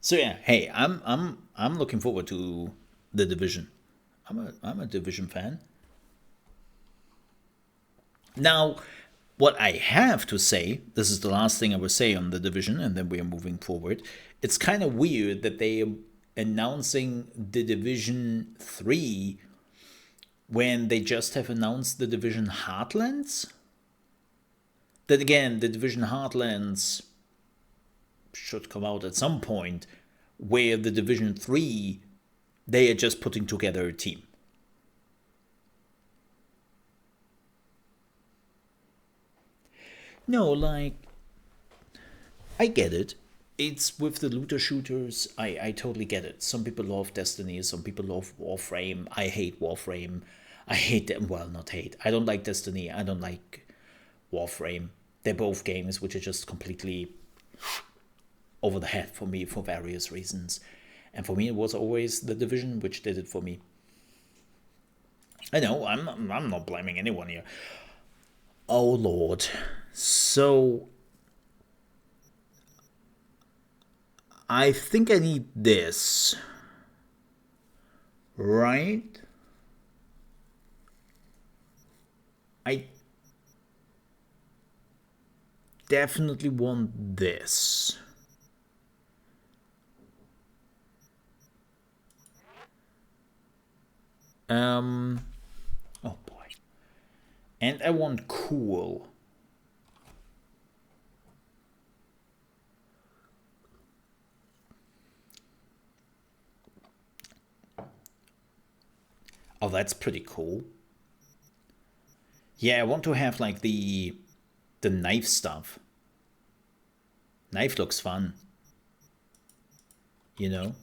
So yeah, hey, I'm looking forward to the Division. I'm a Division fan. Now, what I have to say, this is the last thing I will say on the Division, and then we are moving forward. It's kind of weird that they are announcing the Division 3 when they just have announced the Division Heartlands. Then again, the Division Heartlands should come out at some point, where the Division 3, they are just putting together a team. No, like, I get it. It's with the looter shooters. I totally get it. Some people love Destiny, some people love Warframe. I hate Warframe. I hate them. Well, not hate. I don't like Destiny. I don't like Warframe. They're both games which are just completely over the head for me for various reasons. And for me, it was always the Division which did it for me. I know, I'm not blaming anyone here. Oh, Lord. So, I think I need this. Right? I definitely want this. Oh boy. And I want cool. Oh, that's pretty cool. Yeah, I want to have like the knife stuff. Knife looks fun. You know?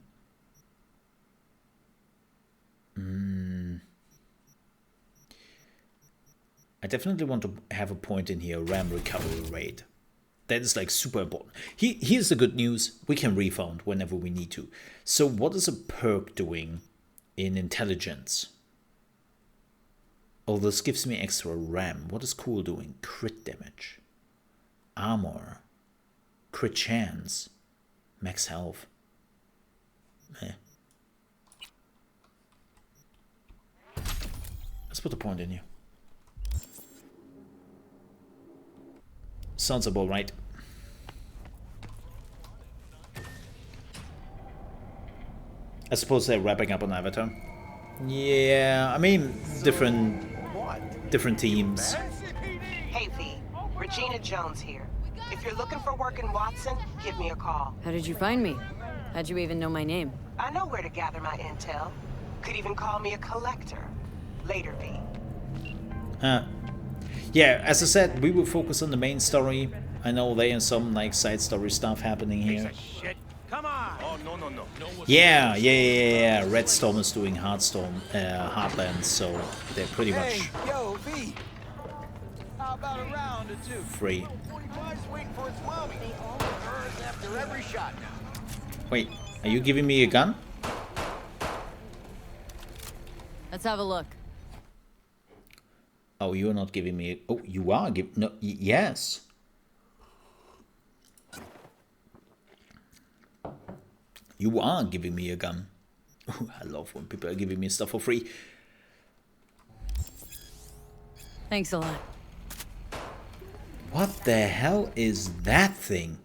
I definitely want to have a point in here, RAM recovery rate. That is like super important. Here's the good news. We can refund whenever we need to. So what is a perk doing in intelligence? Oh, this gives me extra RAM. What is cool doing? Crit damage. Armor. Crit chance. Max health. Eh. Let's put a point in here. Sounds about right. I suppose they're wrapping up on Avatar. Yeah, I mean, different teams. Hey V, Regina Jones here. If you're looking for work in Watson, give me a call. How did you find me? How'd you even know my name? I know where to gather my intel. Could even call me a collector. Later, V. Yeah, as I said, we will focus on the main story. I know there is some like side story stuff happening here. Come on! Oh, no. Yeah. Redstorm is doing Heartlands, so they're pretty much Hey, yo, V. How about a round or two? free. 45's waiting for its mommy. Birds after every shot now. Wait, are you giving me a gun? Let's have a look. Oh, you're not giving me. Oh, you are giving. No, yes. You are giving me a gun. Oh, I love when people are giving me stuff for free. Thanks a lot. What the hell is that thing?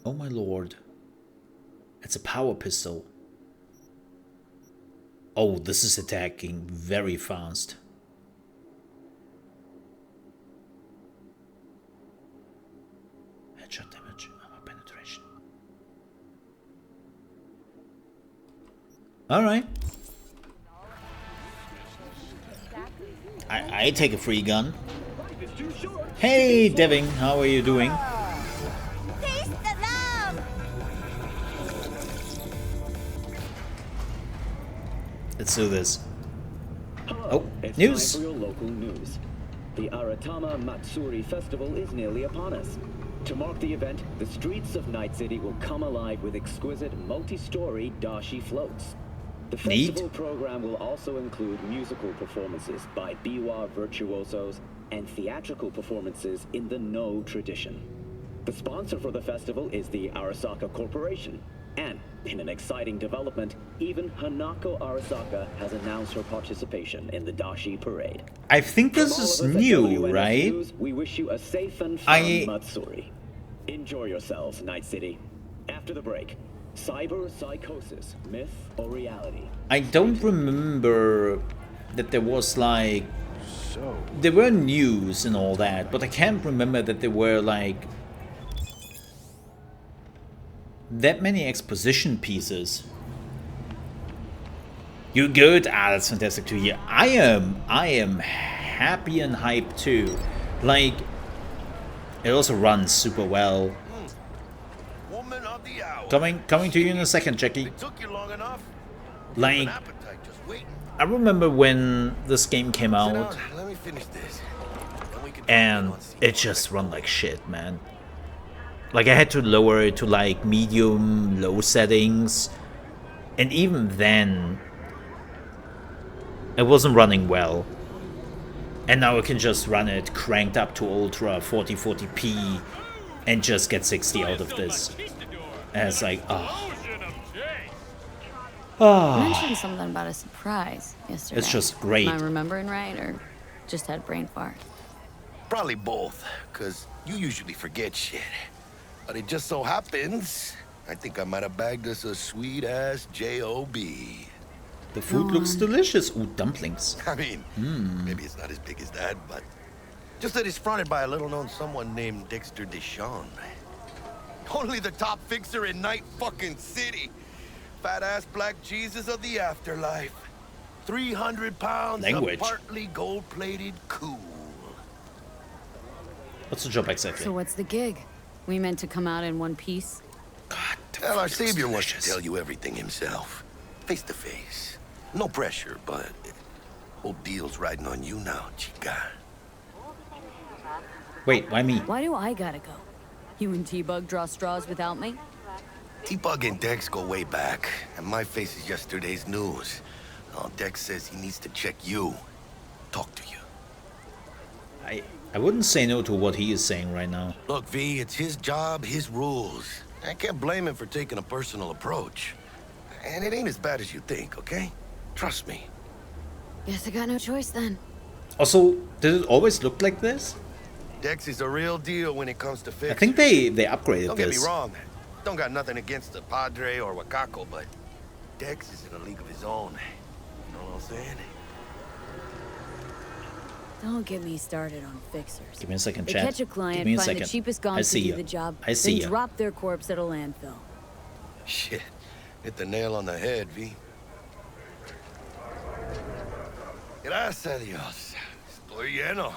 Oh my lord. It's a power pistol. Oh, this is attacking very fast. Headshot damage, armor penetration. Alright. I take a free gun. Hey, Devin, how are you doing? Taste the love! Let's do this. Hello. Oh, It's news. time for your local news. The Aratama Matsuri Festival is nearly upon us. To mark the event, the streets of Night City will come alive with exquisite multi-story dashi floats. The festival program will also include musical performances by biwa virtuosos and theatrical performances in the No tradition. The sponsor for the festival is the Arasaka Corporation. And, in an exciting development, even Hanako Arasaka has announced her participation in the Dashi Parade. I think From this all is of us at new, WNS right? News, we wish you a safe and fun I- Matsuri. Enjoy yourselves, Night City. After the break, cyber psychosis, myth or reality? I don't remember that there was like... So, There were news and all that, but I can't remember that there were like... that many exposition pieces. You good? Ah, that's fantastic to hear. I am happy and hyped too. Like, it also runs super well. Woman of the hour. Coming to you in a second, Jackie. It took you long enough. Like, An appetite just waiting. I remember when this game came Sit out, down. Let me finish this. Then we can and talk on scene. it just run like shit, man. Like, I had to lower it to like medium, low settings, and even then, it wasn't running well. And now I can just run it cranked up to ultra 4040p and just get 60 out of this. And it's like, oh. You mentioned something about a surprise yesterday. It's just great. Am I remembering right, or just had brain fart? Probably both, because you usually forget shit. But it just so happens, I think I might have bagged us a sweet-ass J.O.B. The food looks delicious. Ooh, dumplings. I mean, maybe it's not as big as that, but just that it's fronted by a little-known someone named Dexter Deshawn. Only the top fixer in Night fucking City. Fat-ass black Jesus of the afterlife. 300 pounds Language. of partly gold-plated cool. What's the job exactly? So what's the gig? We meant to come out in one piece? God, the Well, our food looks savior wants to delicious. tell you everything himself. Face to face. No pressure, but whole deal's riding on you now, chica. Wait, why me? Why do I gotta go? You and T-Bug draw straws without me? T-Bug and Dex go way back, and my face is yesterday's news. Oh, Dex says he needs to check you. Talk to you. I wouldn't say no to what he is saying right now. Look, V, it's his job, his rules. I can't blame him for taking a personal approach. And it ain't as bad as you think, okay? Trust me. Guess I got no choice then. Also, did it always look like this? Dex is a real deal when it comes to fixing. I think they upgraded Don't get me this. wrong. Don't got nothing against the Padre or Wakako, but Dex is in a league of his own. You know what I'm saying? Don't get me started on fixers. Give me a second, They chat. catch a Give client, me a find second. the cheapest I gun to see do ya. the job, I see then ya. drop their corpse at a landfill. Shit. Hit the nail on the head, V. Gracias a Dios. Estoy lleno.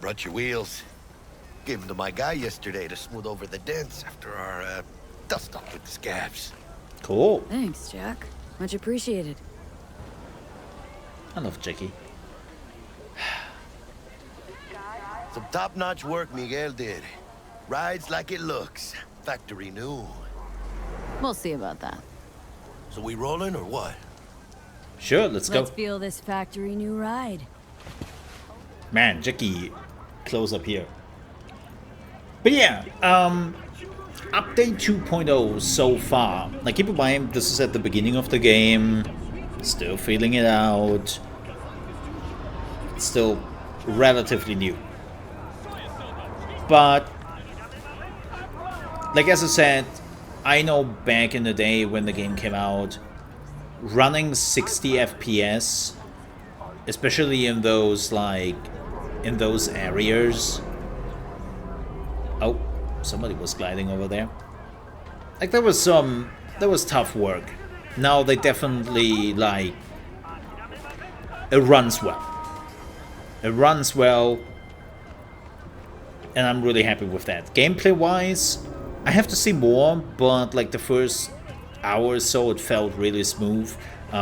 Brought your wheels. Gave them to my guy yesterday to smooth over the dents after our dust up with the scabs. Cool. Thanks, Jack. Much appreciated. I love Jackie. Some top-notch work Miguel did. Rides like it looks. Factory new. We'll see about that. So we rolling or what? Sure, let's go. Let's feel this factory new ride. Man, Jackie, close up here. But yeah, update 2.0 so far. Like, keep in mind, this is at the beginning of the game. Still feeling it out. It's still relatively new. But, like as I said, I know back in the day when the game came out, running 60 FPS, especially in those, like, in those areas. Oh, somebody was gliding over there. Like, there was tough work. Now they definitely, like, it runs well. It runs well, and I'm really happy with that. Gameplay-wise, I have to see more, but like the first hour or so, it felt really smooth.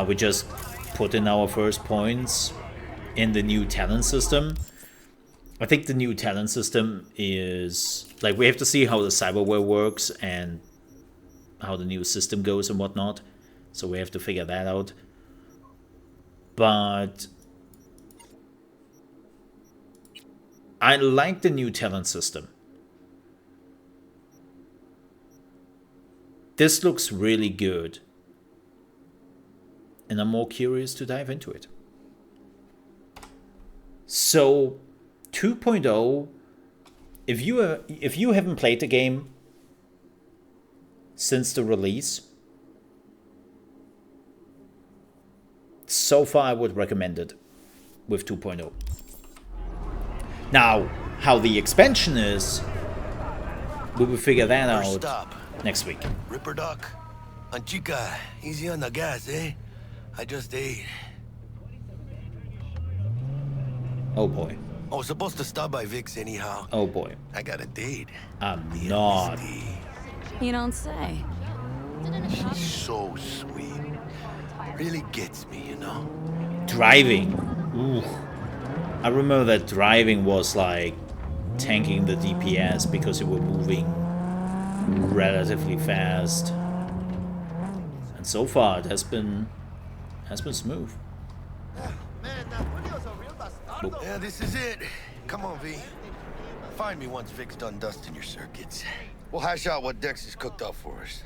We just put in our first points in the new talent system. I think the new talent system is, like, we have to see how the cyberware works and how the new system goes and whatnot. So we have to figure that out. But I like the new talent system. This looks really good. And I'm more curious to dive into it. So, 2.0, if you haven't played the game since the release, so far I would recommend it with 2.0. Now, how the expansion is, we will figure that out Stop. next week. Ripper Duck. Anchica, easy on the gas, eh? I just ate. Oh boy. I was supposed to stop by Vic's anyhow. Oh boy. I got a date. I'm not. You don't say. She's so sweet. Really gets me, you know? Driving. Ooh. I remember that driving was like tanking the DPS because you were moving relatively fast. And so far it has been smooth. Yeah, this is it. Come on, V. Find me once Vic's done dusting your circuits. We'll hash out what Dex has cooked up for us.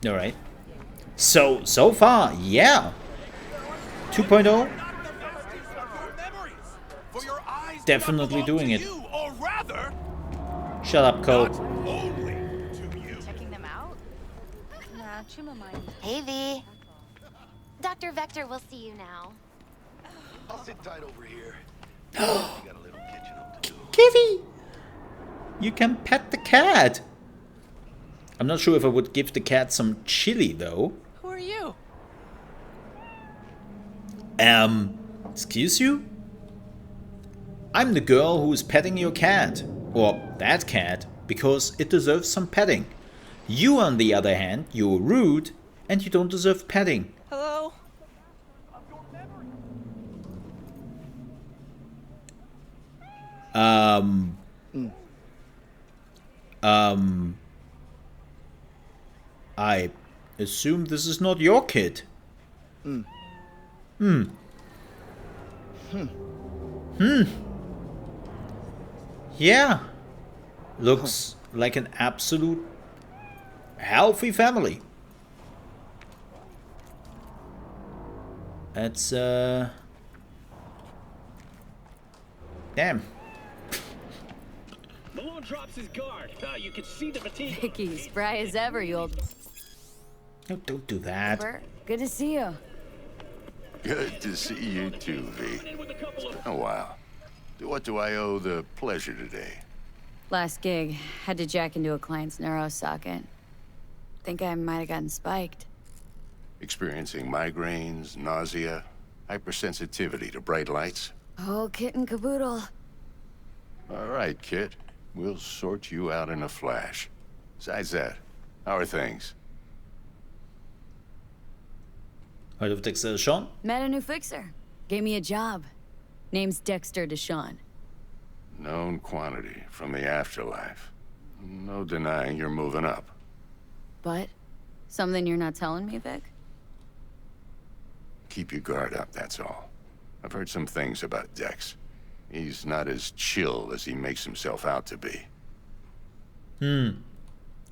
All right. So far, yeah. 2.0. Definitely doing it. Shut up, Cole. Checking them out? Nah, Chuma mind. Hey, V. Dr. Vector will see you now. I'll sit tight over here. We got a little kitchen up to do. Kitty! You can pet the cat. I'm not sure if I would give the cat some chili, though. Who are you? Excuse you? I'm the girl who's petting your cat. Or that cat, because it deserves some petting. You, on the other hand, you're rude, and you don't deserve petting. Hello? I assume this is not your kid. Yeah. Looks like an absolute healthy family. That's, damn. Malone drops his guard. You can see the fatigue. Vicky, spry as ever, you old... No, don't do that. Bert, good to see you. Good to see you too, V. Oh, wow. What do I owe the pleasure today? Last gig, had to jack into a client's neuro socket. Think I might have gotten spiked. Experiencing migraines, nausea, hypersensitivity to bright lights? Oh, kit and caboodle. All right, kid. We'll sort you out in a flash. Besides that, how are things? Heard of Dexter Deshawn? Met a new fixer. Gave me a job. Name's Dexter Deshawn. Known quantity from the afterlife. No denying you're moving up. But, something you're not telling me, Vic? Keep your guard up, that's all. I've heard some things about Dex. He's not as chill as he makes himself out to be.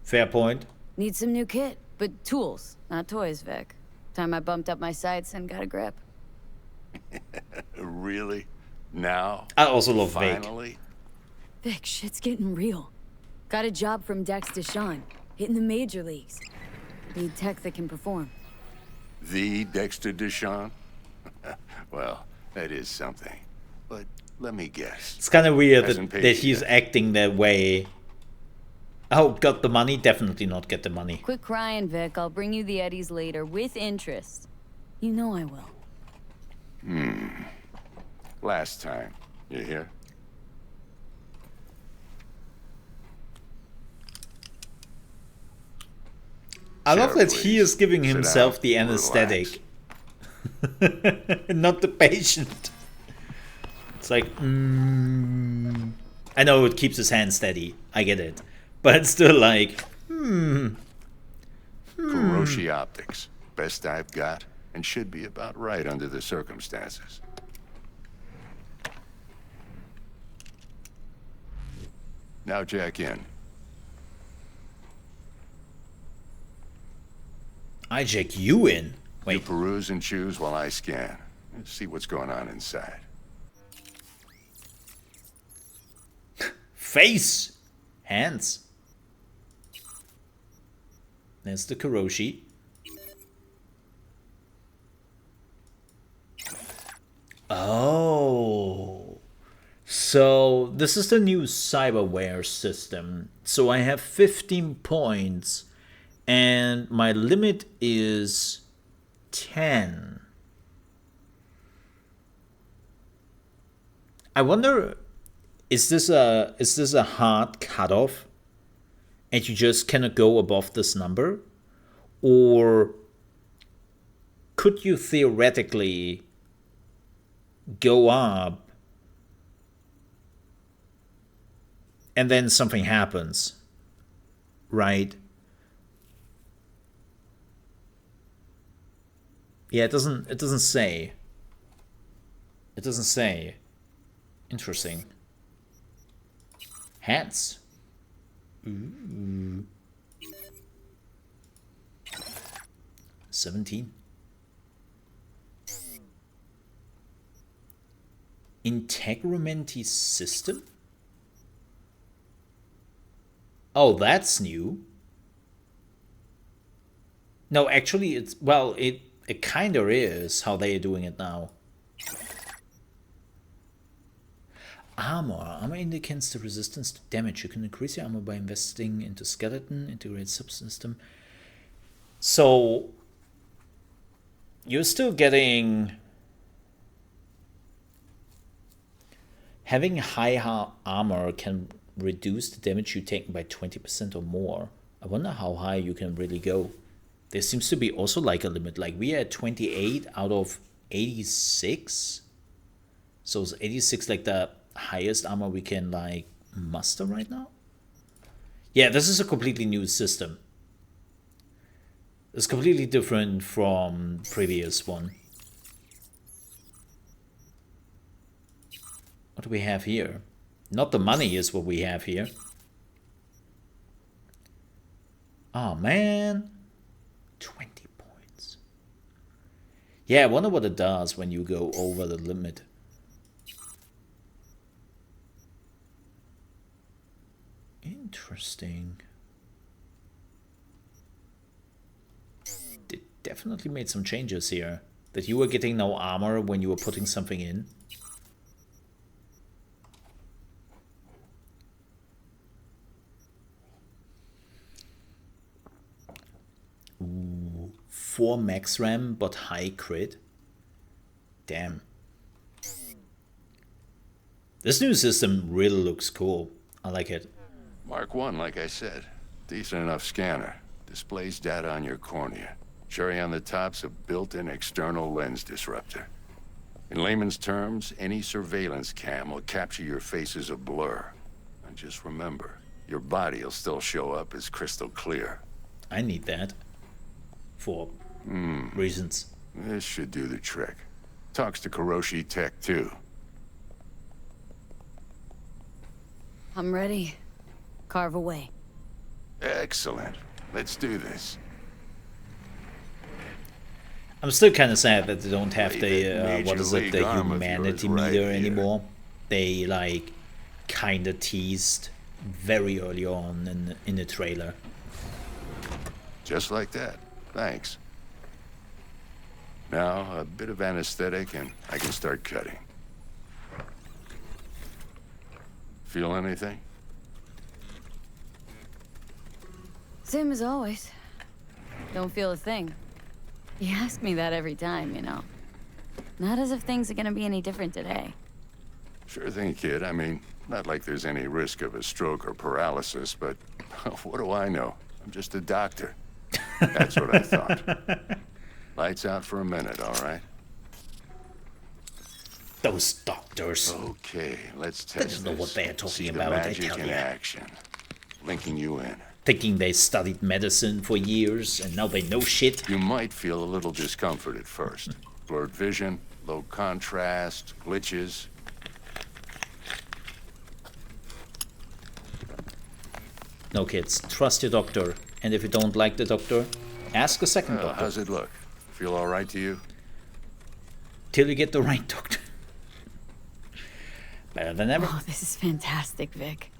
Fair point. Need some new kit, but tools, not toys, Vic. Time I bumped up my sights and got a grip. Really? Now? I also love Vic. Finally? Vic, shit's getting real. Got a job from Dex Deshawn, hitting the major leagues. Need tech that can perform. The Dexter Deshawn? Well, that is something. But let me guess. It's kind of weird Hasn't that paid he's yet. acting that way. Oh, got the money? Definitely not get the money. Quit crying, Vic. I'll bring you the eddies later, with interest. You know I will. Last time. You hear? I love Chair, that he please. is giving Sit himself down. the Relax. anesthetic. Not the patient. It's like, I know it keeps his hand steady. I get it. But it's still like, Kuroshi Optics. Best I've got, and should be about right under the circumstances. Now jack in. I check you in. Wait. You peruse and choose while I scan. Let's see what's going on inside. Face! Hands. There's the Kuroshi. Oh. So this is the new cyberware system. So I have 15 points and my limit is 10. I wonder, is this a hard cutoff and you just cannot go above this number? Or could you theoretically go up and then something happens, right? Yeah, it doesn't say. It doesn't say. Interesting. Hats. Ooh. 17. Integramente system? Oh, that's new. No, actually, it's, well, it kind of is how they are doing it now. Armor. Armor indicates the resistance to damage. You can increase your armor by investing into skeleton, integrated subsystem. So, you're still getting... Having high armor can reduce the damage you take by 20% or more. I wonder how high you can really go. There seems to be also like a limit. Like we are at 28 out of 86. So is 86 like the highest armor we can like muster right now? Yeah, this is a completely new system. It's completely different from previous one. What do we have here? Not the money is what we have here. Oh man. 20 points. Yeah, I wonder what it does when you go over the limit. Interesting. They definitely made some changes here. That you were getting no armor when you were putting something in. Ooh, 4 max RAM but high crit. Damn. This new system really looks cool. I like it. Mark 1, like I said. Decent enough scanner. Displays data on your cornea. Cherry on the top's a built-in external lens disruptor. In layman's terms, any surveillance cam will capture your face as a blur. And just remember, your body will still show up as crystal clear. I need that. For reasons. This should do the trick. Talks to Kuroshi Tech, too. I'm ready. Carve away. Excellent. Let's do this. I'm still kind of sad that they don't have the, what is it, the humanity meter anymore. They, like, kind of teased very early on in the trailer. Just like that. Thanks. Now, a bit of anesthetic and I can start cutting. Feel anything? Same as always. Don't feel a thing. You ask me that every time, you know. Not as if things are gonna be any different today. Sure thing, kid. I mean, not like there's any risk of a stroke or paralysis, but what do I know? I'm just a doctor. That's what I thought. Lights out for a minute, all right? Those doctors. Okay, let's test They don't know what this. they're talking See about, the I magic tell in you. action. Linking you in. Thinking they studied medicine for years and now they know shit. You might feel a little discomfort at first. Blurred vision, low contrast, glitches. No kids, trust your doctor. And if you don't like the doctor, Ask a second Well, doctor. how's it look? Feel all right to you? Till you get the right doctor. Better than ever. Oh, this is fantastic, Vic.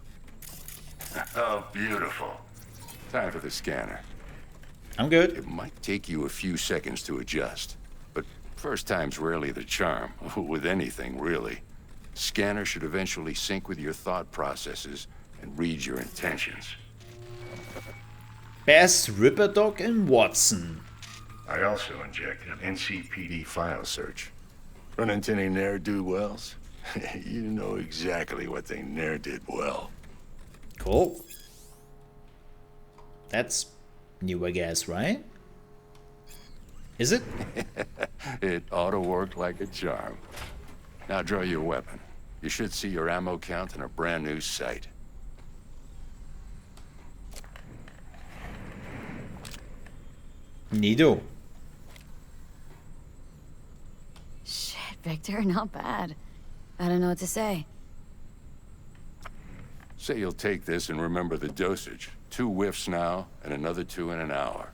Oh, beautiful. Time for the scanner. I'm good. It might take you a few seconds to adjust, but first time's rarely the charm, with anything, really. Scanner should eventually sync with your thought processes and read your intentions. Best Ripper Dog in Watson. I also injected an NCPD file search. Run into any ne'er-do-wells? You know exactly what they ne'er did well. Cool. That's new, I guess, right? Is it? It ought to work like a charm. Now draw your weapon. You should see your ammo count in a brand new sight. Neato. Shit, Victor, not bad. I don't know what to say. Say you'll take this and remember the dosage. 2 whiffs now, and another 2 in an hour.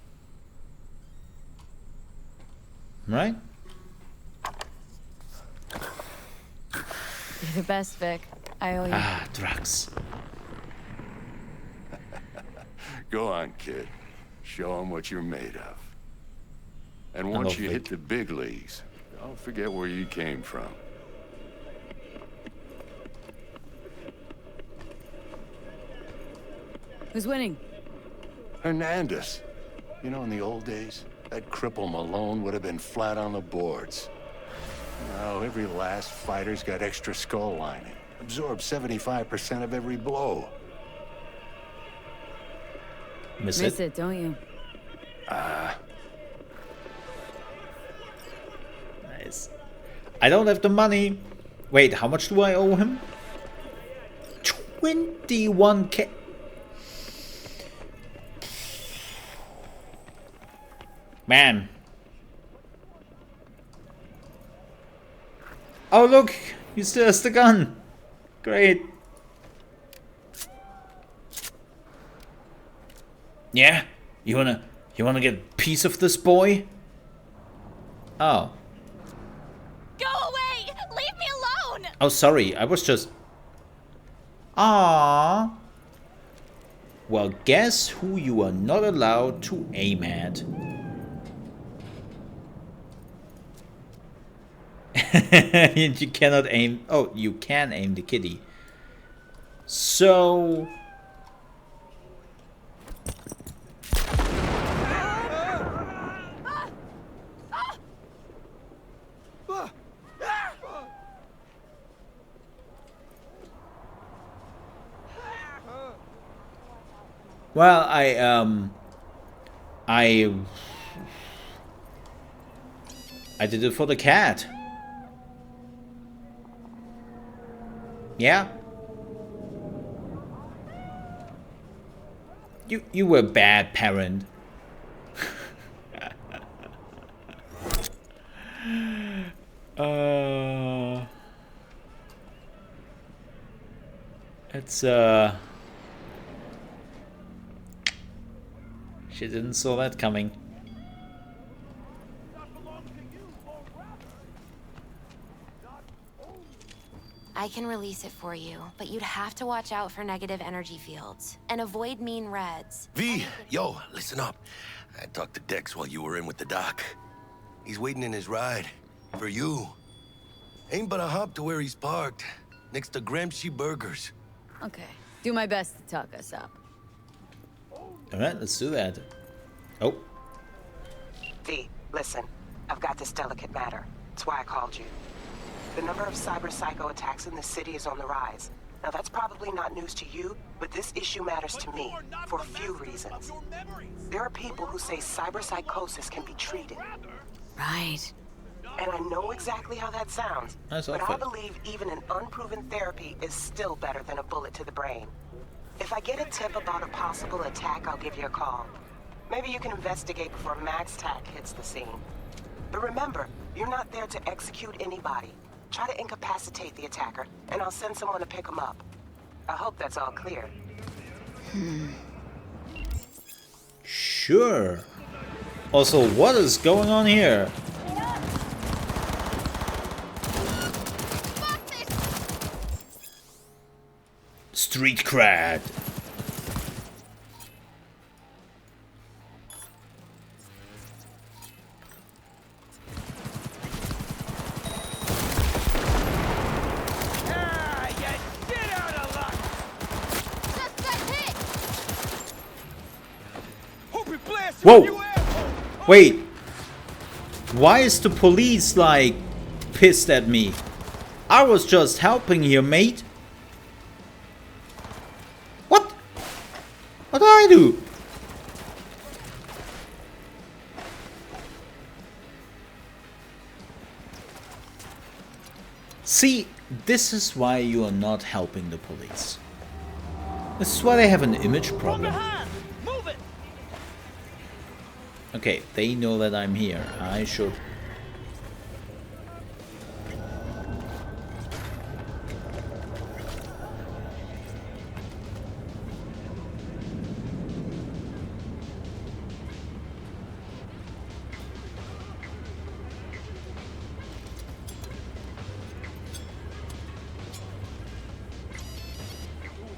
Right? You're the best, Vic. I owe you. Ah, drugs. Go on, kid. Show them what you're made of. And once love you hit Vic. the big leagues, don't forget where you came from. Who's winning? Hernandez. You know, in the old days, that cripple Malone would have been flat on the boards. Now, every last fighter's got extra skull lining. Absorbs 75% of every blow. Miss Miss it? it, don't you? Nice. I don't have the money. Wait, how much do I owe him? 21k. Man. Oh look, he still has the gun. Great. Yeah? You wanna get a piece of this boy? Oh. Go away! Leave me alone! Oh, sorry. I was just... Ah. Well, guess who you are not allowed to aim at? You cannot aim... Oh, you can aim the kitty. So... Well, I did it for the cat. Yeah? You were a bad parent. It's she didn't saw that coming. I can release it for you, but you'd have to watch out for negative energy fields and avoid mean reds. V, yo, listen up. I talked to Dex while you were in with the doc. He's waiting in his ride. For you. Ain't but a hop to where he's parked. Next to Gramsci Burgers. Okay. Do my best to talk us up. Alright, let's do that. Oh. V, listen. I've got this delicate matter. That's why I called you. The number of cyber psycho attacks in the city is on the rise. Now that's probably not news to you, but this issue matters to me for a few reasons. There are people who say cyber psychosis can be treated. Right. And I know exactly how that sounds, That's but I awful. believe even an unproven therapy is still better than a bullet to the brain. If I get a tip about a possible attack, I'll give you a call. Maybe you can investigate before MaxTac hits the scene. But remember, you're not there to execute anybody. Try to incapacitate the attacker, and I'll send someone to pick him up. I hope that's all clear. Sure. Also, what is going on here? Street cred. Whoa! Wait! Why is the police, like, pissed at me? I was just helping here, mate. What? What did I do? See, this is why you are not helping the police. This is why they have an image problem. Okay, they know that I'm here. I should...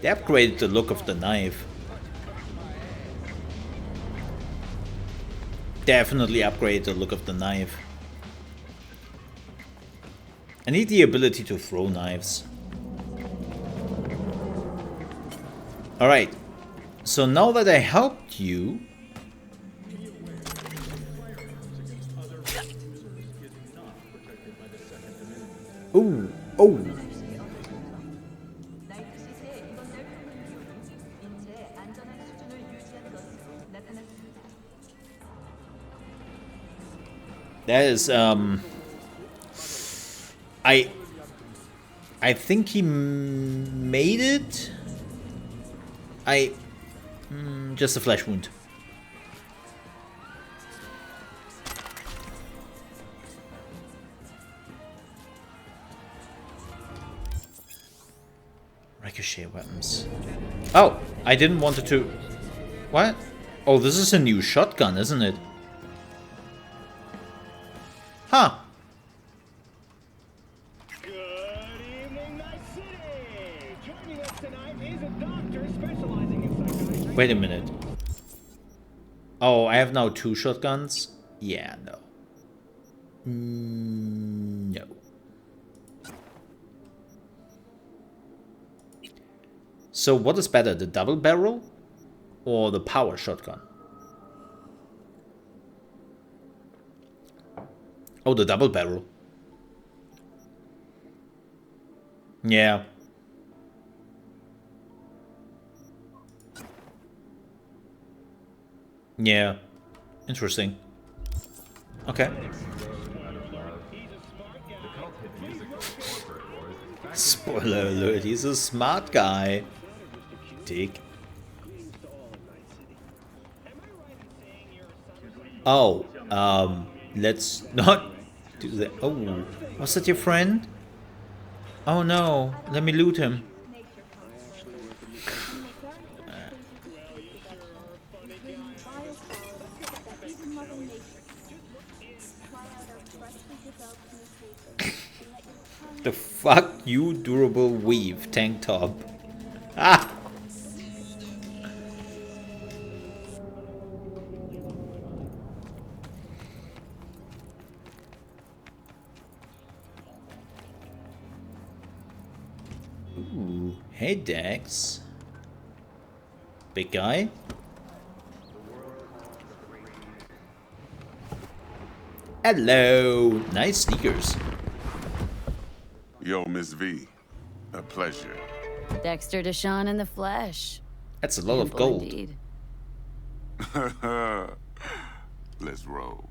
They upgraded the look of the knife. Definitely upgrade the look of the knife. I need the ability to throw knives. Alright, so now that I helped you... Ooh, oh! That is, I think he made it. Just a flesh wound. Ricochet weapons. Oh, I didn't want it to... What? Oh, this is a new shotgun, isn't it? Huh. Good evening, Night City. Joining us tonight is a doctor specializing in psychiatry. Wait a minute. Oh, I have now 2 shotguns? Yeah, no. No. So what is better, the double barrel or the power shotgun? Oh, the double barrel. Yeah. Yeah. Interesting. Okay. Spoiler alert, he's a smart guy. Dick. Oh, let's not do that. Oh, was that your friend? Oh no, let me loot him. The fuck you, durable weave tank top. Ah! Ooh, hey Dex. Big guy. Hello, nice sneakers. Yo, Miss V, a pleasure. Dexter Deshawn in the flesh. That's a lot of Simple gold. indeed. Let's roll.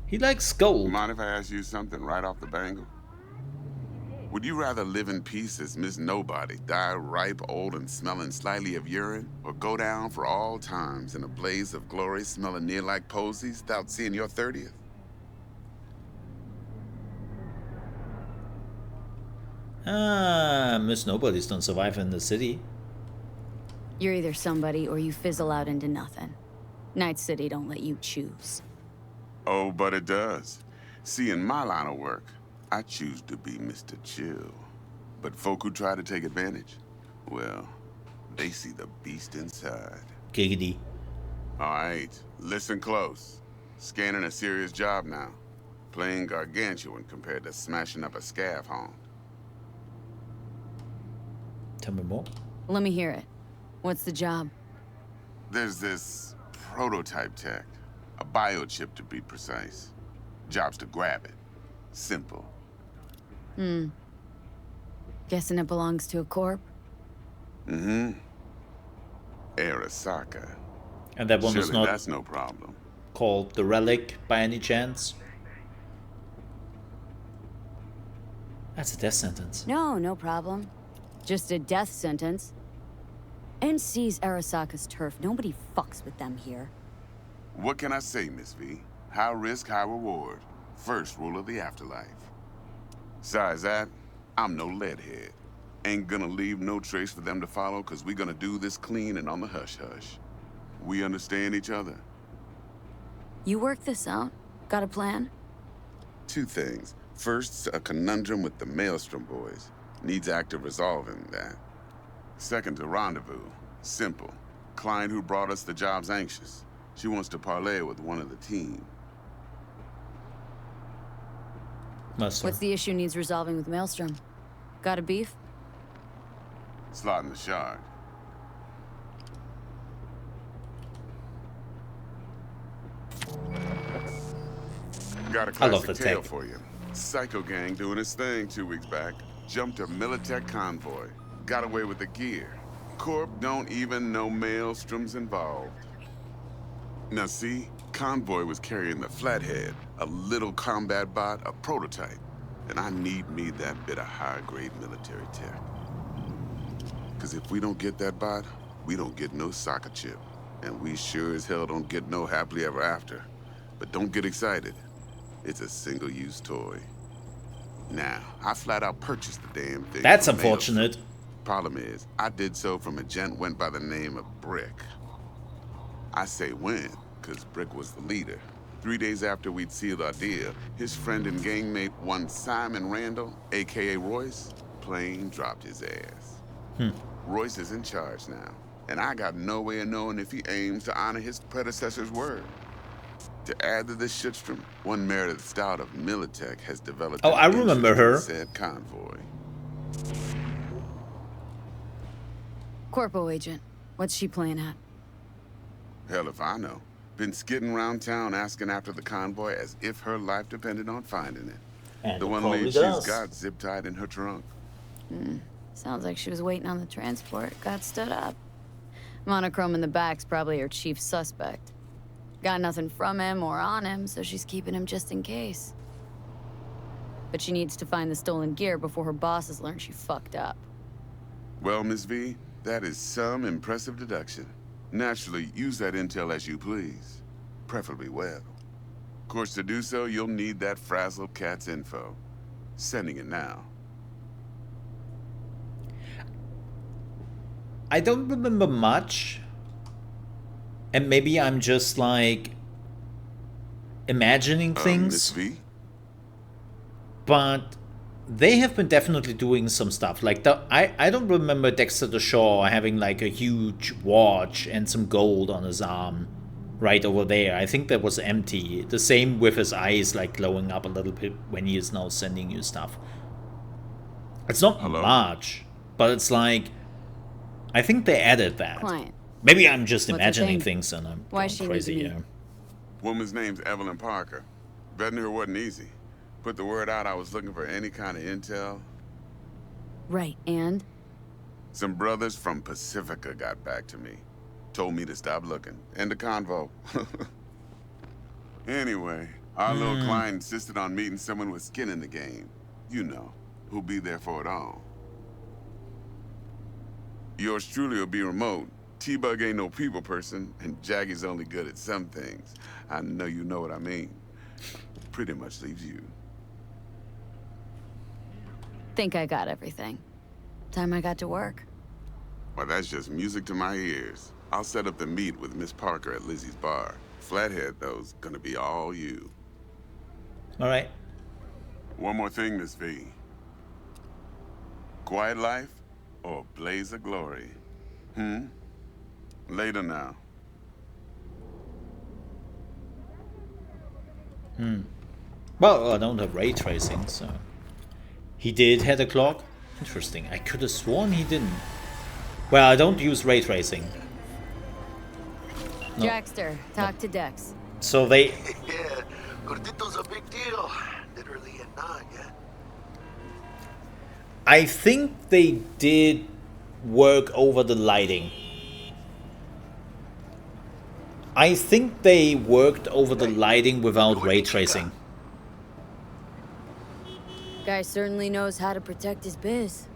He likes gold. Mind if I ask you something right off the bangle? Would you rather live in peace as Miss Nobody, die ripe, old, and smelling slightly of urine, or go down for all times in a blaze of glory, smelling near like posies, without seeing your 30th? Ah, Miss Nobody's don't survive in the city. You're either somebody or you fizzle out into nothing. Night City don't let you choose. Oh, but it does. See, in my line of work, I choose to be Mr. Chill. But folk who try to take advantage, well, they see the beast inside. Giggity. All right, listen close. Scanning a serious job now. Playing gargantuan compared to smashing up a scav home. Tell me more. Let me hear it. What's the job? There's this prototype tech. A biochip to be precise. Job's to grab it. Simple. Guessing it belongs to a corp? Mm-hmm. Arasaka. And that one Surely was not that's no problem. called the Relic by any chance? That's a death sentence. No, no problem. Just a death sentence. NC's Arasaka's turf. Nobody fucks with them here. What can I say, Miss V? High risk, high reward. First rule of the afterlife. Besides that, I'm no leadhead. Ain't gonna leave no trace for them to follow, cause we gonna do this clean and on the hush-hush. We understand each other? You work this out? Got a plan? Two things. First's a conundrum with the Maelstrom boys. Needs active resolving that. Second, a rendezvous. Simple. Client who brought us the job's anxious. She wants to parlay with one of the team. What's the issue needs resolving with Maelstrom? Got a beef? Slot in the shard. Got a I love classic the tale tech. for you. Psycho gang doing his thing 2 weeks back. Jumped a Militech convoy. Got away with the gear. Corp don't even know Maelstrom's involved. Now see, convoy was carrying the Flathead, a little combat bot, a prototype. And I need me that bit of high-grade military tech. Cause if we don't get that bot, we don't get no soccer chip. And we sure as hell don't get no happily ever after. But don't get excited. It's a single-use toy. Now, I flat out purchased the damn thing. That's from unfortunate. Problem is, I did so from a gent went by the name of Brick. I say when, cause Brick was the leader. 3 days after we'd sealed our deal, his friend and gangmate, one Simon Randall, aka Royce, plain dropped his ass. Royce is in charge now, and I got no way of knowing if he aims to honor his predecessor's word. To add to this shitstrom, one Meredith Stout of Militech has developed Oh, an I remember interest in her. said convoy. Corpo agent. What's she playing at? Hell if I know. Been skidding around town asking after the convoy as if her life depended on finding it. And The it one probably lead does. she's got zip-tied in her trunk. Sounds like she was waiting on the transport. Got stood up. Monochrome in the back's probably her chief suspect. Got nothing from him or on him, so she's keeping him just in case. But she needs to find the stolen gear before her bosses learn she fucked up. Well, Miss V, that is some impressive deduction. Naturally, use that intel as you please. Preferably well. Of course, to do so, you'll need that frazzled cat's info. Sending it now. I don't remember much. And maybe I'm just like imagining Miss things. V? But they have been definitely doing some stuff. Like I don't remember Dexter DeShaw having like a huge watch and some gold on his arm right over there. I think that was empty. The same with his eyes like glowing up a little bit when he is now sending you stuff. It's not much, but it's like I think they added that. Client. Maybe I'm just What's her imagining thing? things and I'm Why going she need crazy to meet? here. Woman's name's Evelyn Parker. Vetting her wasn't easy. Put the word out I was looking for any kind of intel. Right, and? Some brothers from Pacifica got back to me. Told me to stop looking. End of convo. Anyway, our little client insisted on meeting someone with skin in the game. You know, who'll be there for it all. Yours truly will be remote. T-Bug ain't no people person, and Jaggy's only good at some things. I know you know what I mean. Pretty much leaves you. Think I got everything. Time I got to work. Well, that's just music to my ears. I'll set up the meet with Miss Parker at Lizzie's bar. Flathead, though's gonna be all you. All right. One more thing, Miss V. Quiet life or blaze of glory? Later now. Well, I don't have ray tracing, so... He did have a clock? Interesting. I could have sworn he didn't. Well, I don't use ray tracing. No. Jackster, talk to Dex. So they... Yeah, Gordito's a big deal. Literally and not, yeah. I think they did work over the lighting. I think they worked over the lighting without ray tracing. Guy certainly knows how to protect his biz.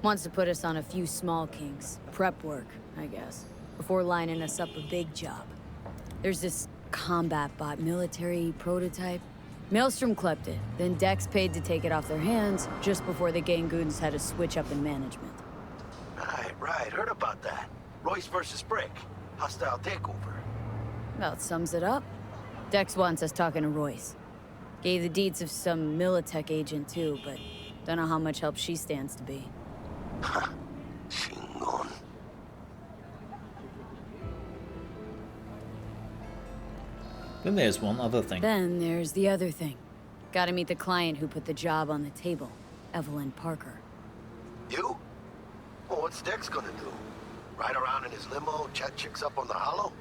Wants to put us on a few small kinks. Prep work, I guess. Before lining us up a big job. There's this combat bot military prototype. Maelstrom clept it, then Dex paid to take it off their hands just before the Gangoons had a switch up in management. Right. Heard about that. Royce versus Brick. Hostile takeover. Well, it sums it up. Dex wants us talking to Royce. Gave the deeds of some Militech agent too, but don't know how much help she stands to be. Chingon. Then there's one other thing. Then there's the other thing. Gotta meet the client who put the job on the table, Evelyn Parker. You? Well, what's Dex gonna do? Ride around in his limo, chat chicks up on the hollow?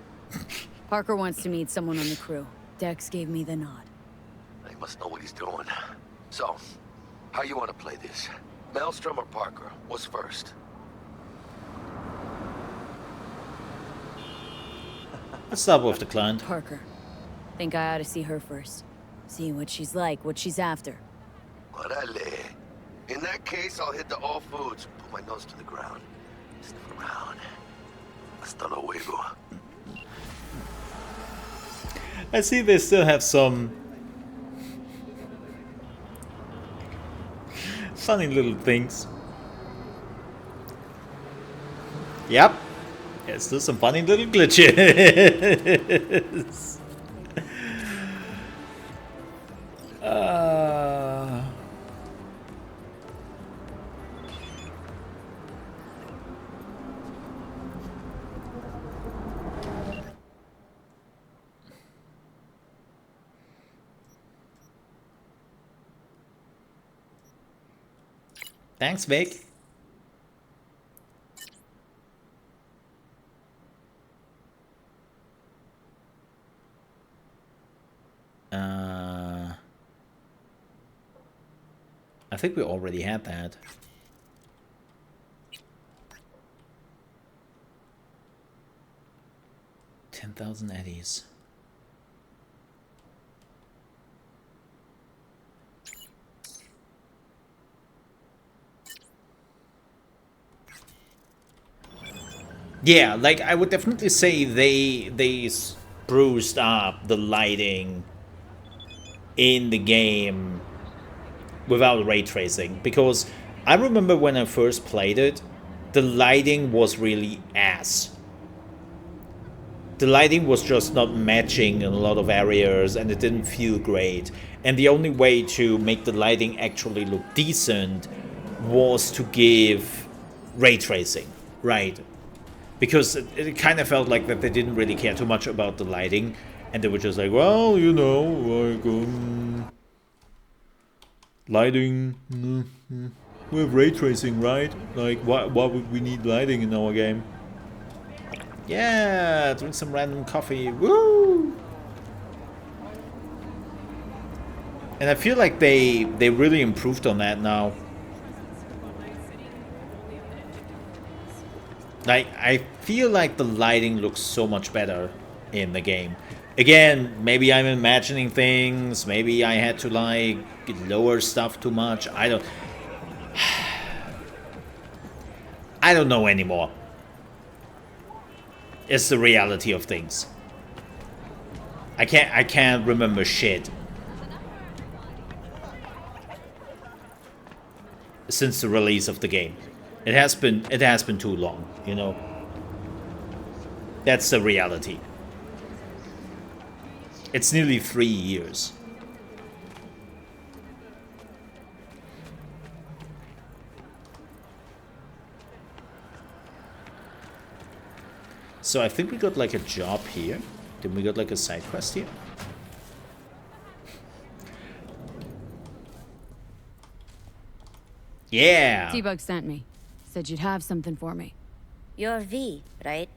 Parker wants to meet someone on the crew. Dex gave me the nod. He must know what he's doing. So, how you want to play this? Maelstrom or Parker? What's first? Let's start with the client. Parker. Think I ought to see her first. See what she's like, what she's after. Orale. In that case, I'll hit the all foods. Put my nose to the ground. Sniff around. Hasta luego. I see they still have some funny little things. Yep. There's still some funny little glitches. Thanks, Vic. I think we already had that. $10,000 eddies. Yeah, like I would definitely say they spruced up the lighting in the game without ray tracing, because I remember when I first played it, the lighting was really ass. The lighting was just not matching in a lot of areas and it didn't feel great. And the only way to make the lighting actually look decent was to give ray tracing, right? Because it kind of felt like that they didn't really care too much about the lighting, and they were just like, well, you know, like, lighting, we have ray tracing, right? Like, why would we need lighting in our game? Yeah, drink some random coffee, woo! And I feel like they really improved on that now. Like, I feel like the lighting looks so much better in the game. Again, maybe I'm imagining things, maybe I had to, like, lower stuff too much, I don't know anymore. It's the reality of things. I can't remember shit since the release of the game. It has been too long, you know. That's the reality. It's nearly 3 years. So I think we got like a job here. Then we got like a side quest here. Yeah. T-Bug sent me. Said you'd have something for me. You're V, right?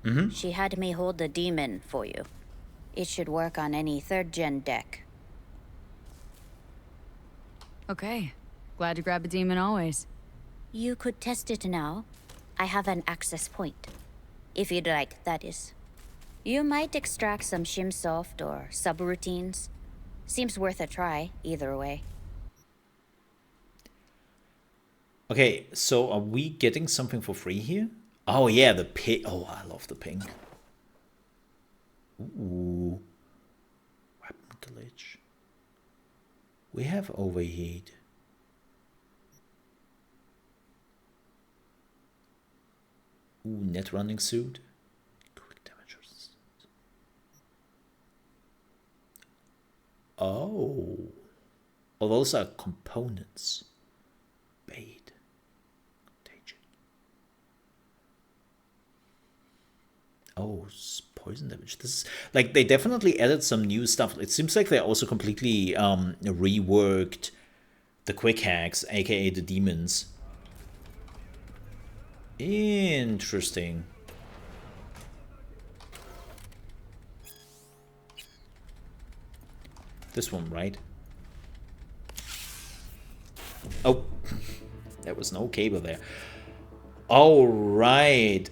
Mm-hmm. She had me hold the demon for you. It should work on any 3rd-gen deck. Okay. Glad to grab a demon always. You could test it now. I have an access point. If you'd like, that is. You might extract some shimsoft or subroutines. Seems worth a try, either way. Okay, so are we getting something for free here? Oh yeah, the pink. Oh, I love the pink. Ooh. Weapon glitch. We have overheat. Ooh, net running suit. Quick damage resistance. Oh. Oh, those are components. Bait. Contagion. Oh, poison damage. This is like they definitely added some new stuff. It seems like they also completely reworked the quick hacks, aka the demons. Interesting. This one, right? Oh, there was no cable there. Oh, right.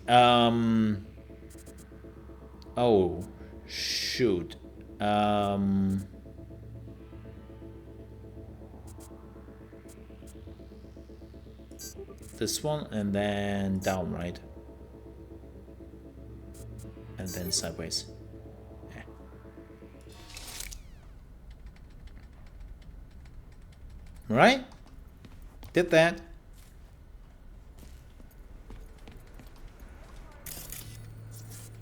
Oh, shoot. This one and then down, right? And then sideways. Yeah. Right? Did that.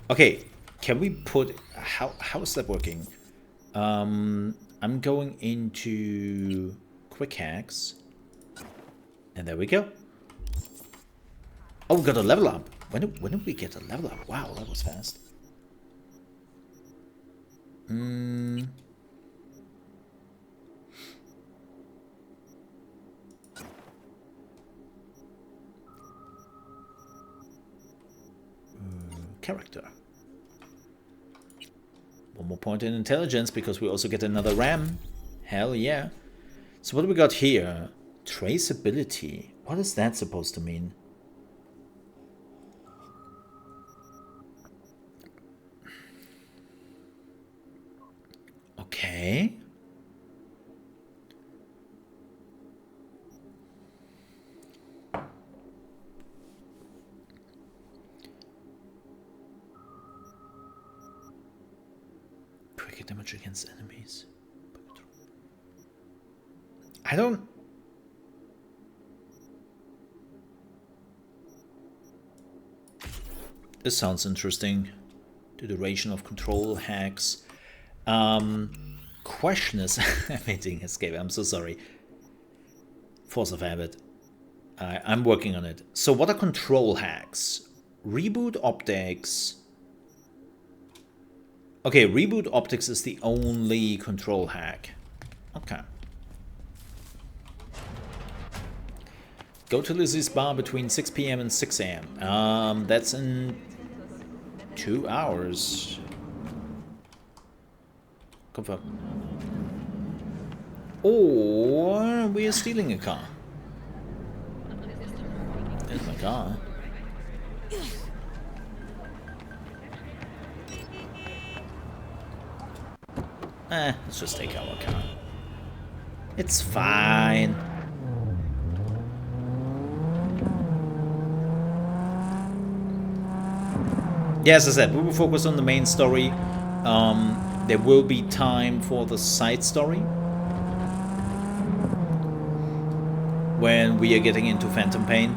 Okay, can we put how is that working? I'm going into quick hacks. And there we go. Oh, we got a level up. When did we get a level up? Wow, that was fast. Character. One more point in intelligence because we also get another RAM. Hell yeah. So what do we got here? Traceability. What is that supposed to mean? Okay. Quicker damage against enemies. I don't... This sounds interesting. The duration of control hacks. Question is emitting escape. I'm so sorry. Force of habit. I'm working on it. So what are control hacks? Reboot optics. Okay, reboot optics is the only control hack. Okay. Go to Lizzie's bar between 6 p.m. and 6 a.m. That's in 2 hours. Confirm. Or we are stealing a car. There's my car. Let's just take our car. It's fine. Yeah, as I said, we will focus on the main story. There will be time for the side story when we are getting into Phantom Pain.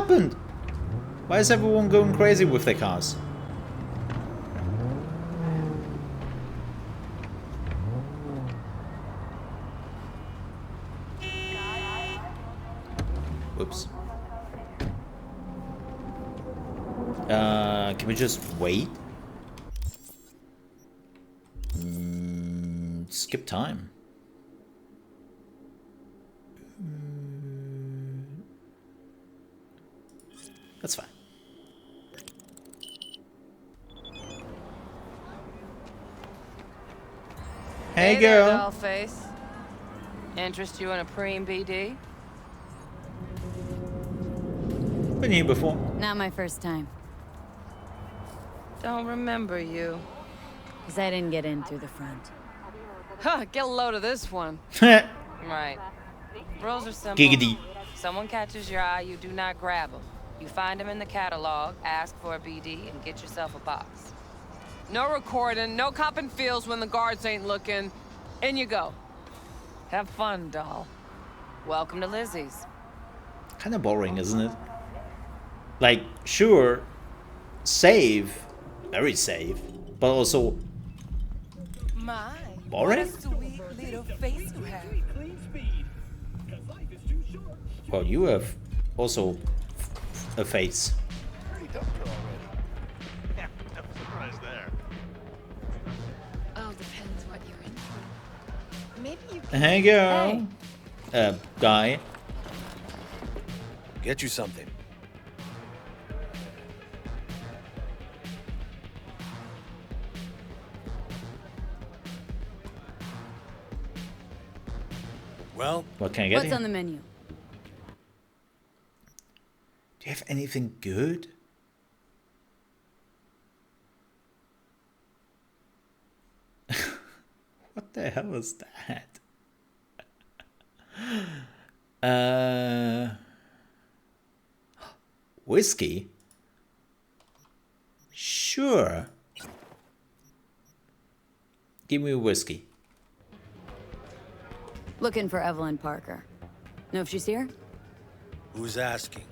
happened? Why is everyone going crazy with their cars? Whoops. Can we just wait? Skip time. That's fine. Hey girl. There, dollface. Interest you in a preem BD? Been here before. Not my first time. Don't remember you. Because I didn't get in through the front. Huh, get a load of this one. Right. Rules are simple. Giggity. Someone catches your eye, you do not grab them. You find them in the catalog, ask for a BD, and get yourself a box. No recording, no copping feels when the guards ain't looking. In you go. Have fun, doll. Welcome to Lizzie's. Kind of boring, isn't it? Like, sure, save, very safe, but also My, boring? what a sweet little face you have. Well, you have also a face. Oh, depends what you're in for. Maybe you Hey, girl. Guy. Get you something. Well, What can I get What's here? on the menu? Do you have anything good? What the hell is that? Whiskey? Sure. Give me a whiskey. Looking for Evelyn Parker. Know if she's here? who's asking?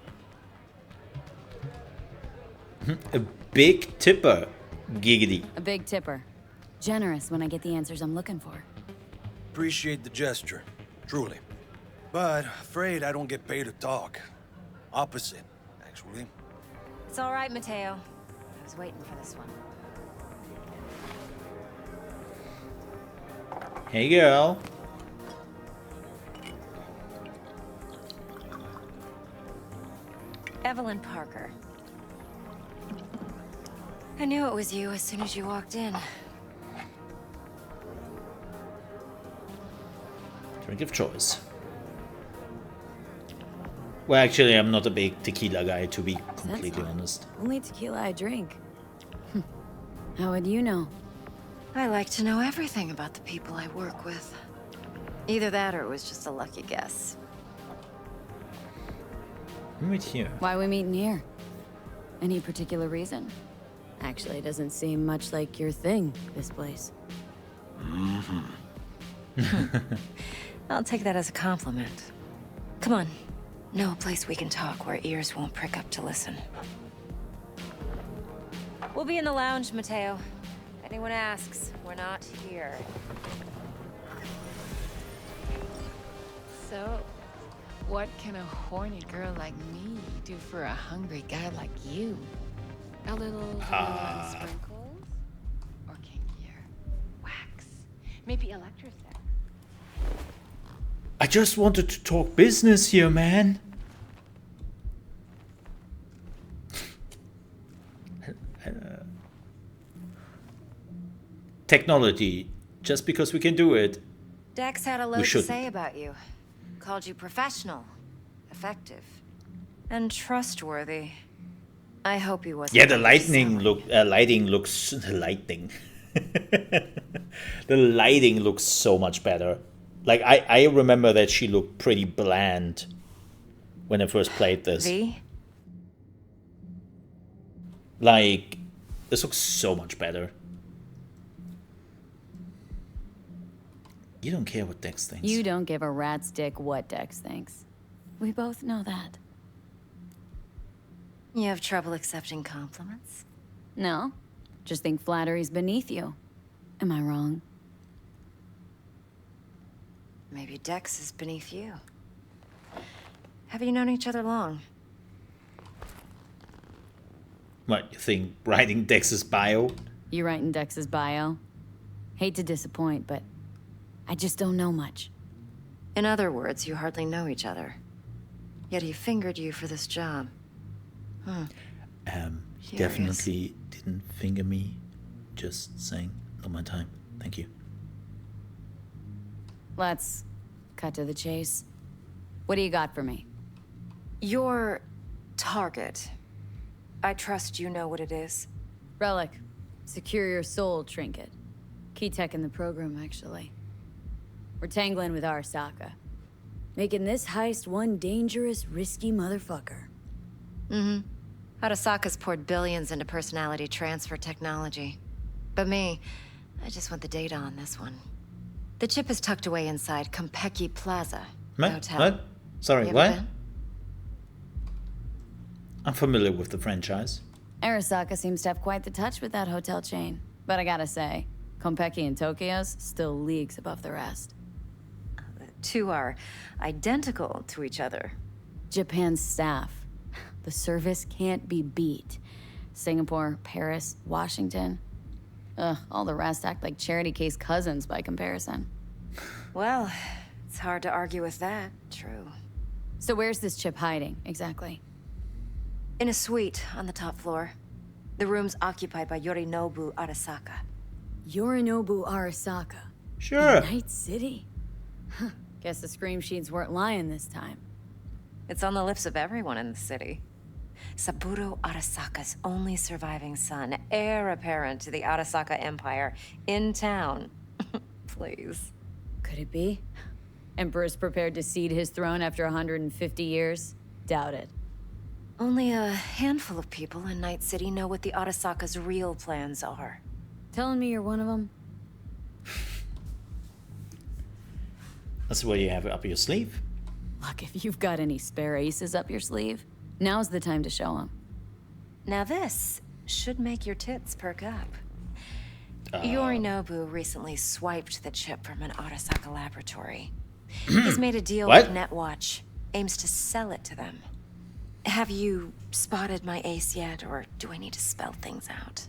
A big tipper. Giggity. A big tipper. Generous when I get the answers I'm looking for. Appreciate the gesture, truly. But afraid I don't get paid to talk. Opposite, actually. It's all right, Mateo. I was waiting for this one. Hey, girl. Evelyn Parker. I knew it was you as soon as you walked in. Drink of choice. Well, actually, I'm not a big tequila guy, to be completely honest. Only tequila I drink. How would you know? I like to know everything about the people I work with. Either that or it was just a lucky guess. Right here. Why we meeting here? Any particular reason? Actually, it doesn't seem much like your thing, this place. I'll take that as a compliment. Come on. Know a place we can talk where ears won't prick up to listen. We'll be in the lounge, Mateo. If anyone asks, we're not here. So, what can a horny girl like me do for a hungry guy like you? A little vanilla and sprinkles? Or kinkier? Wax? Maybe electrosex? I just wanted to talk business here, man. Technology. Just because we can do it. Dex had a lot to shouldn't. say about you. Called you professional, effective, and trustworthy. I hope he wasn't. Yeah, the lighting looks the lighting. The lighting looks so much better. Like I remember that she looked pretty bland when I first played this. V? Like this looks so much better. You don't care what Dex thinks. You don't give a rat's dick what Dex thinks. We both know that. You have trouble accepting compliments? No, just think flattery's beneath you. Am I wrong? Maybe Dex is beneath you. Have you known each other long? What, you think writing Dex's bio? You writing Dex's bio? Hate to disappoint, but I just don't know much. In other words, you hardly know each other. Yet he fingered you for this job. He definitely didn't finger me. Just saying, not my time. Thank you. Let's cut to the chase. What do you got for me? Your target. I trust you know what it is. Relic. Secure your soul trinket. Key tech in the program, actually. We're tangling with Arasaka. Making this heist one dangerous, risky motherfucker. Arasaka's poured billions into personality transfer technology. But me, I just want the data on this one. The chip is tucked away inside Konpeki Plaza. Hotel. What? Sorry, You ever what? been? I'm familiar with the franchise. Arasaka seems to have quite the touch with that hotel chain. But I gotta say, Konpeki and Tokyo's still leagues above the rest. The two are identical to each other. Japan's staff. The service can't be beat. Singapore, Paris, Washington. Ugh, all the rest act like charity case cousins by comparison. Well, it's hard to argue with that. True. So where's this chip hiding, exactly? In a suite on the top floor. The room's occupied by Yorinobu Arasaka. Yorinobu Arasaka. Sure. Night City? Huh. Guess the scream sheets weren't lying this time. It's on the lips of everyone in the city. Saburo Arasaka's only surviving son, heir apparent to the Arasaka Empire, in town. Please. Could it be? Emperor's prepared to cede his throne after 150 years? Doubt it. Only a handful of people in Night City know what the Arasaka's real plans are. Telling me you're one of them? That's what you have up your sleeve. Look, if you've got any spare aces up your sleeve, now's the time to show them. Now this should make your tits perk up. Yorinobu recently swiped the chip from an Arasaka laboratory. He's made a deal with Netwatch, aims to sell it to them. Have you spotted my ace yet, or do I need to spell things out?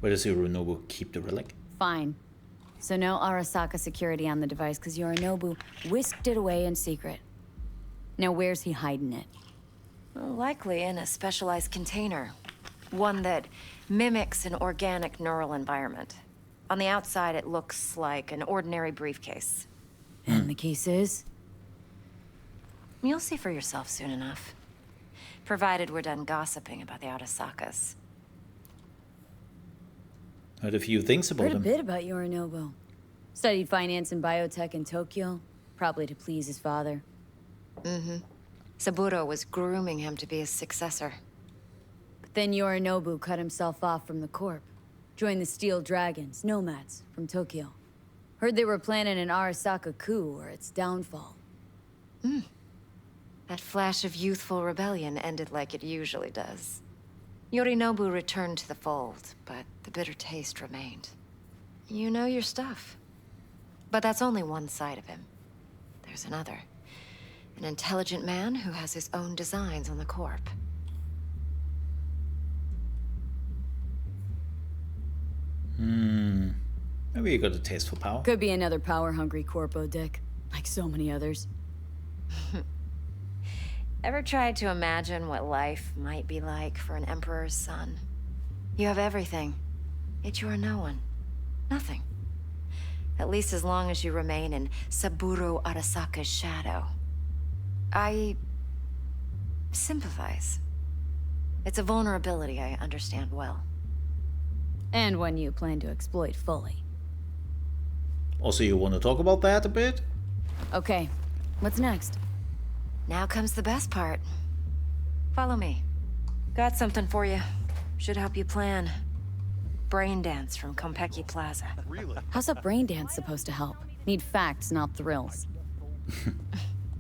Where does Yorinobu keep the relic? Fine. So no Arasaka security on the device, because Yorinobu whisked it away in secret. Now where's he hiding it? Well, likely in a specialized container. One that mimics an organic neural environment. On the outside, it looks like an ordinary briefcase. And the case is? You'll see for yourself soon enough. Provided we're done gossiping about the Arasakas. Heard a few things about Heard a him. bit about Yorinobu. Studied finance and biotech in Tokyo, probably to please his father. Saburo was grooming him to be his successor. But then Yorinobu cut himself off from the Corp. Joined the Steel Dragons, nomads, from Tokyo. Heard they were planning an Arasaka coup or its downfall. That flash of youthful rebellion ended like it usually does. Yorinobu returned to the fold, but the bitter taste remained. You know your stuff. But that's only one side of him. There's another. An intelligent man who has his own designs on the Corp. Maybe you got a taste for power. Could be another power-hungry corpo dick, like so many others. Ever tried to imagine what life might be like for an emperor's son? You have everything, yet you are no one. Nothing. At least as long as you remain in Saburo Arasaka's shadow. I sympathize. It's a vulnerability I understand well. And one you plan to exploit fully. Also, you want to talk about that a bit? Okay, what's next? Now comes the best part. Follow me. Got something for you. Should help you plan. Brain dance from Konpeki Plaza. How's a brain dance supposed to help? Need facts, not thrills.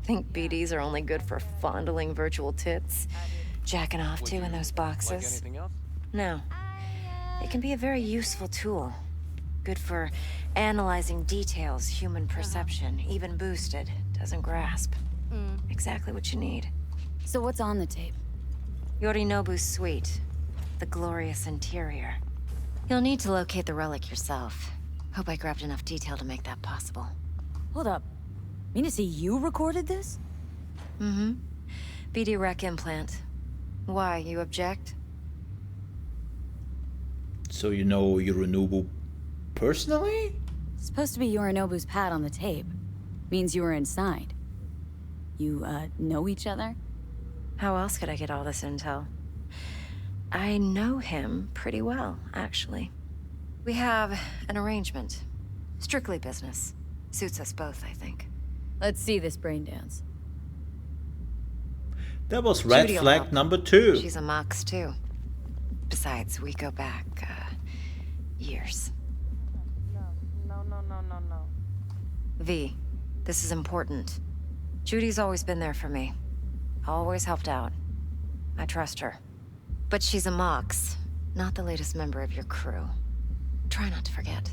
Think BDs are only good for fondling virtual tits? Jacking off to in those boxes? Like anything else? No. It can be a very useful tool. Good for analyzing details human perception, even boosted, doesn't grasp. Exactly what you need. So what's on the tape? Yorinobu's suite. The glorious interior. You'll need to locate the relic yourself. Hope I grabbed enough detail to make that possible. Hold up. Mean to say you recorded this? Mm-hmm. BD rec implant. Why, you object? So you know Yorinobu personally? Supposed to be Yorinobu's pad on the tape. Means you were inside. You, know each other? How else could I get all this intel? I know him pretty well, actually. We have an arrangement. Strictly business. Suits us both, I think. Let's see this brain dance. That was red Judy'll flag help. number 2. She's a Mox, too. Besides, we go back, years. No. V, this is important. Judy's always been there for me. Always helped out. I trust her. But she's a Mox, not the latest member of your crew. Try not to forget.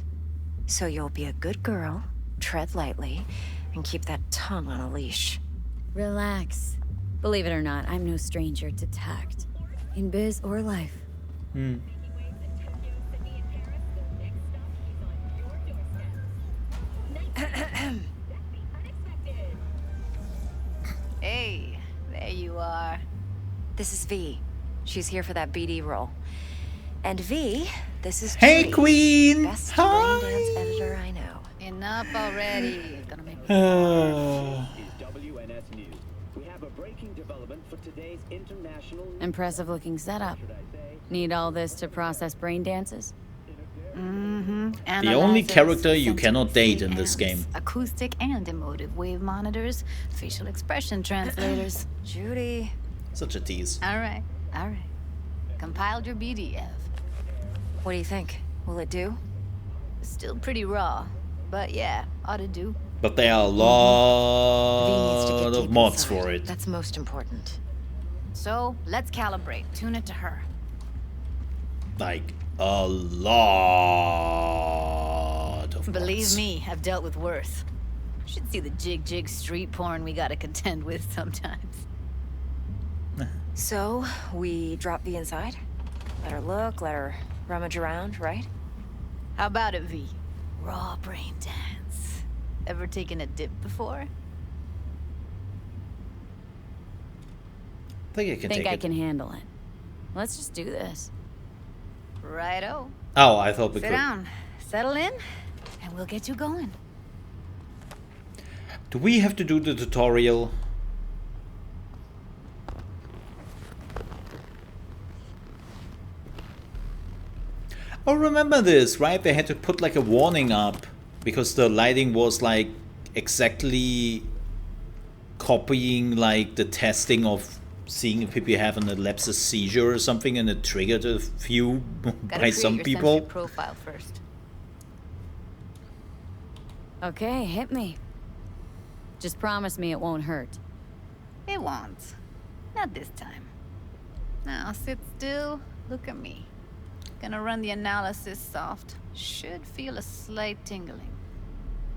So you'll be a good girl, tread lightly, and keep that tongue on a leash. Relax. Believe it or not, I'm no stranger to tact. In biz or life. Hey, there you are. This is V. She's here for that BD role. And V, this is Hey, Judy. Queen! Best Hi! brain dance editor I know. Enough already. Gonna make me Is WNS News. We have a breaking development for today's international. Impressive looking setup. Need all this to process brain dances? The only character you cannot date in this game. Acoustic and emotive wave monitors, facial expression translators. Judy. Such a tease. All right. Compiled your BDF. What do you think? Will it do? Still pretty raw, but yeah, ought to do. But there are a V needs to lot get of deep mods inside. for it. That's most important. So let's calibrate. Tune it to her. Like, a lot of Believe mods. me, I've dealt with worse. Should see the jig street porn we gotta contend with sometimes. So, we drop V inside? Let her look, let her rummage around, right? How about it, V? Raw brain dance. Ever taken a dip before? I think I can Think take I it. can handle it. Let's just do this. Righto. Oh, I thought we Sit could. down, settle in, and we'll get you going. Do we have to do the tutorial? Oh, remember this, right? They had to put like a warning up because the lighting was like exactly copying like the testing of seeing if people have an epilepsy seizure or something, and it triggered a few Gotta by create some your people. sensory profile first. Okay, hit me. Just promise me it won't hurt. It won't. Not this time. Now sit still, look at me. Gonna run the analysis soft. Should feel a slight tingling.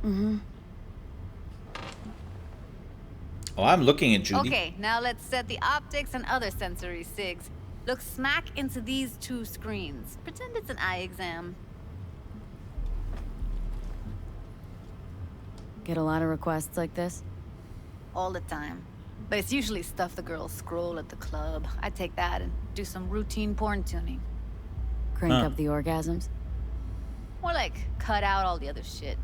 Mm-hmm. Oh, I'm looking at Judy. Okay, now let's set the optics and other sensory sigs. Look smack into these two screens. Pretend it's an eye exam. Get a lot of requests like this? All the time. But it's usually stuff the girls scroll at the club. I take that and do some routine porn tuning. Crank up the orgasms? More like cut out all the other shit.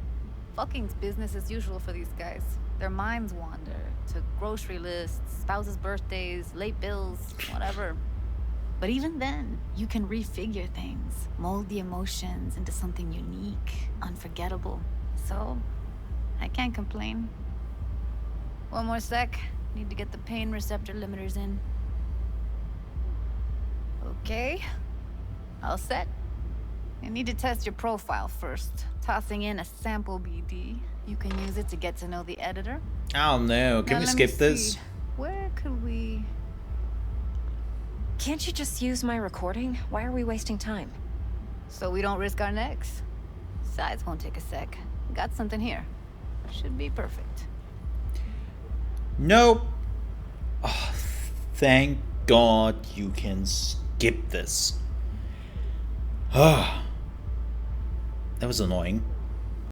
Fucking's business as usual for these guys. Their minds wander to grocery lists, spouses' birthdays, late bills, whatever. But even then, you can refigure things, mold the emotions into something unique, unforgettable. So, I can't complain. One more sec. Need to get the pain receptor limiters in. Okay. All set. I need to test your profile first. Tossing in a sample BD. You can use it to get to know the editor. Oh no, can Now we let me skip this? see. Where could we... Can't you just use my recording? Why are we wasting time? So we don't risk our necks. Sides won't take a sec. Got something here. Should be perfect. Nope. Oh, thank God you can skip this. Ah, that was annoying.